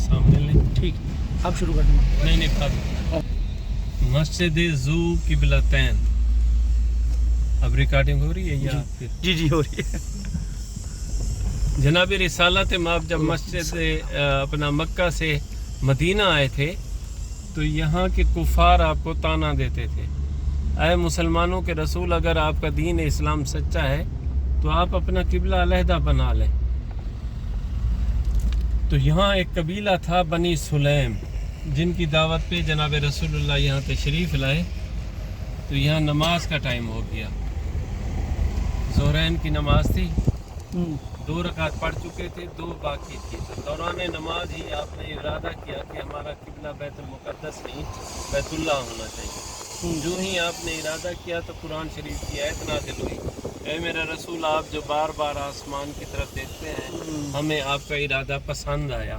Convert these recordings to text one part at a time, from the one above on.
सामने लें। ठीक, आप शुरू कर दें। नहीं मस्जिद ज़ू क़िबलतैन। अब रिकॉर्डिंग हो रही है या फिर? जी जी हो रही है। जनाब रिसालत माप जब मस्जिद अपना मक्का से मदीना आए थे तो यहाँ के कुफार आपको ताना देते थे, ऐ मुसलमानों के रसूल, अगर आपका दीन इस्लाम सच्चा है तो आप अपना किबला अलहदा बना लें। तो यहाँ एक कबीला था बनी सुलैम, जिनकी दावत पे जनाब रसूलुल्लाह यहाँ तशरीफ़ लाए। तो यहाँ नमाज का टाइम हो गया, ज़ोहरैन की नमाज थी, 2 रकात पढ़ चुके थे, 2 बाकी थी। तो दौरान नमाज ही आपने इरादा किया कि हमारा किबला बैतुल मुक़द्दस नहीं बैतुल्लाह होना चाहिए। जो ही आपने इरादा किया तो कुरान शरीफ की आयत नाज़िल हुई, ऐ मेरा रसूल, आप जो बार बार आसमान की तरफ देखते हैं, हमें आपका इरादा पसंद आया,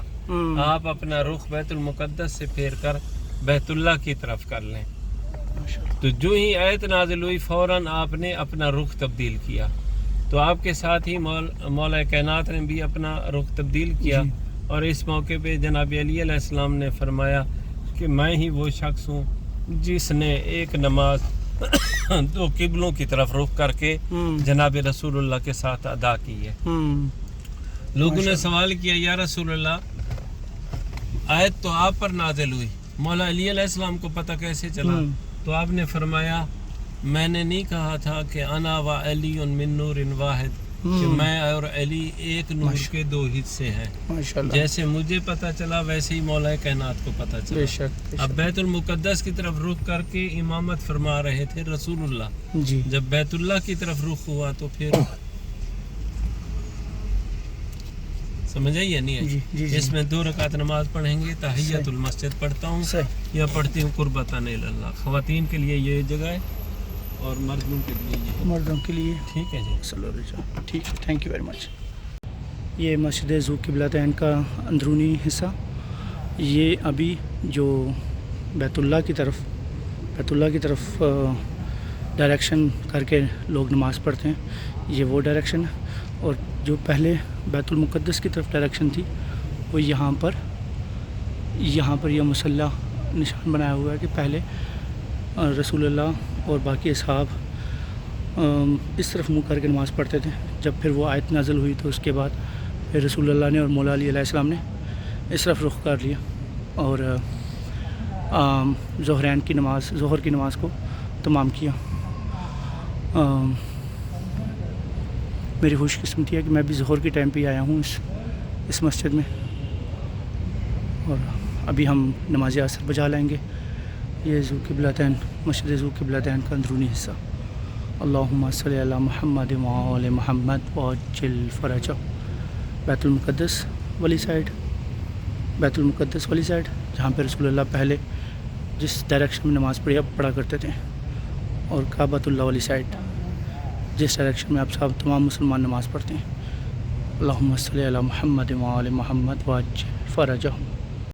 आप अपना रुख बैतुल मुक़द्दस से फेर कर बैतुल्लाह की तरफ कर लें। तो जो ही आयत नाज़िल हुई फौरन आपने अपना रुख तब्दील किया। तो आपके साथ ही मौला कायनात ने भी अपना रुख तब्दील किया। और इस मौके पे जनाब अली अलैहिस्सलाम ने फरमाया कि मैं ही वो शख्स हूँ जिसने एक नमाज 2 किबलों की तरफ रुख करके जनाब रसूलुल्लाह के साथ अदा की है। लोगों ने सवाल किया, या रसूलुल्लाह, आयत तो आप पर नाज़िल हुई, मौला अली अलैहिस्सलाम को पता कैसे चला? तो आपने फरमाया, मैंने नहीं कहा था कि अना व अली मिन नूरिन वाहिद, कि मैं और अली एक नूर के 2 हिस्से हैं। जैसे मुझे पता चला वैसे ही मौला कायनात को पता चला। बेशक। अब बैतुल मुक़द्दस की तरफ रुख करके इमामत फरमा रहे थे रसूलुल्लाह जी। जब बैतुल्लाह की तरफ रुख हुआ तो फिर समझ आई या नहीं है? इसमें 2 रकात नमाज पढ़ेंगे, तहियतुल मस्जिद पढ़ता हूँ या पढ़ती हूँ कुर्बतन इल्लल्लाह। ख़वातीन के लिए ये जगह है और मर्दों के लिए ये, मर्दों के लिए। ठीक है जी, चलो ठीक है, थैंक यू वेरी मच। ये मस्जिद ज़ू क़िबलतैन का अंदरूनी हिस्सा, ये अभी जो बैतुल्लाह की तरफ डायरेक्शन करके लोग नमाज़ पढ़ते हैं, ये वो डायरेक्शन है। और जो पहले बैतुल मुक़द्दस की तरफ डायरेक्शन थी वो यहाँ पर यह मुसल्ला निशान बनाया हुआ है कि पहले रसूलुल्लाह और बाकी असहाब इस तरफ मुँह करके नमाज़ पढ़ते थे। जब फिर वो आयत नाज़िल हुई तो उसके बाद फिर रसूलुल्लाह ने और मौला अली अलैहिस्सलाम ने इस तरफ रुख कर लिया और ज़ोहर की नमाज़ को तमाम किया। मेरी खुशकिस्मती है कि मैं भी ज़ोहर के टाइम पे आया हूँ इस मस्जिद में, और अभी हम नमाज़ असर बजा लेंगे। ये ज़ू क़िबलतैन, मस्जिद ज़ू क़िबलतैन का अंदरूनी हिस्सा। अल्लाहुम्मा सल्ली अला मुहम्मद व आले मुहम्मद वअज्जिल फ़रजा। बैतुल मुक़द्दस वाली साइड, जहाँ पे रसूलुल्लाह पहले जिस डायरेक्शन में नमाज़ पढ़ा करते थे, और काबतुल्लाह वाली साइड जिस डायरेक्शन में आप सब तमाम मुसलमान नमाज़ पढ़ते हैं। अल्लाहुम्मा सल्ली अला मुहम्मद व आले मुहम्मद वअज्जिल फ़रजा।